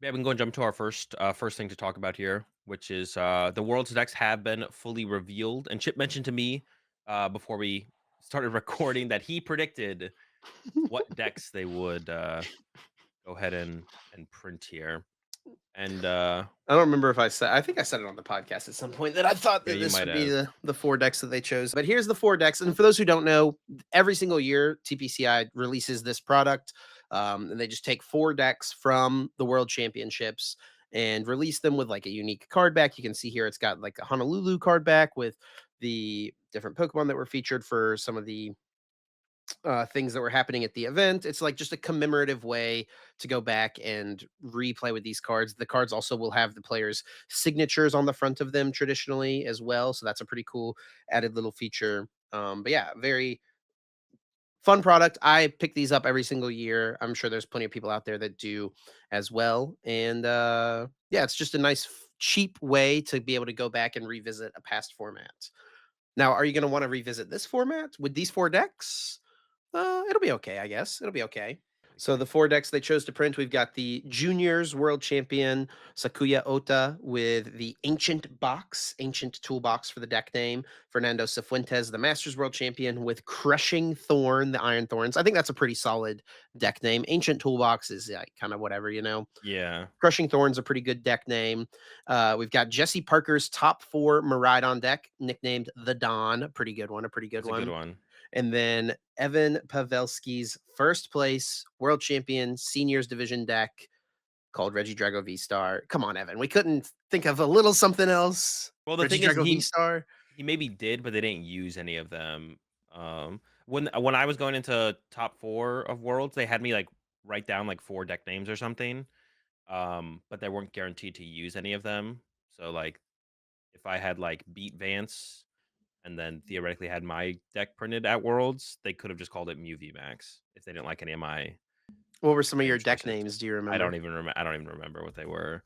Yeah, we can go and jump to our first thing to talk about here, which is the world's decks have been fully revealed. And Chip mentioned to me before we started recording that he predicted what decks they would go ahead and print here. And I don't remember if I think I said it on the podcast at some point that I thought yeah, that you this might would be have. the four decks that they chose. But here's the four decks. And for those who don't know, every single year TPCI releases this product. And they just take four decks from the World Championships and release them with like a unique card back. You can see here it's got like a Honolulu card back with the different Pokemon that were featured for some of the things that were happening at the event. It's like just a commemorative way to go back and replay with these cards. The cards also will have the players' signatures on the front of them traditionally as well. So that's a pretty cool added little feature. But yeah, very fun product. I pick these up every single year. I'm sure there's plenty of people out there that do as well. And yeah, it's just a nice, cheap way to be able to go back and revisit a past format. Now, are you going to want to revisit this format with these four decks? It'll be okay, I guess. It'll be okay. So the four decks they chose to print, we've got the Juniors World Champion Sakuya Ota with the Ancient Toolbox for the deck name. Fernando Cifuentes, the Masters World Champion with Crushing Thorn, the Iron Thorns. I think that's a pretty solid deck name. Ancient Toolbox is like, kind of whatever, you know. Yeah, Crushing Thorn's a pretty good deck name. We've got Jesse Parker's top four Maridon deck, nicknamed the Dawn. A pretty good one. A pretty good that's a good one. one. And then Evan Pavelski's first place world champion seniors division deck called Reggie Drago V Star. Come on, Evan. We couldn't think of a little something else. Well, the Reggie thing is, Drago V he Star. he maybe did, but they didn't use any of them. When I was going into top four of worlds, they had me like write down like four deck names or something. But they weren't guaranteed to use any of them. So like if I had like beat Vance and then theoretically had my deck printed at Worlds, they could have just called it Mew VMAX if they didn't like any of my What were some of name your deck choices. names? Do you remember? I don't even remember what they were.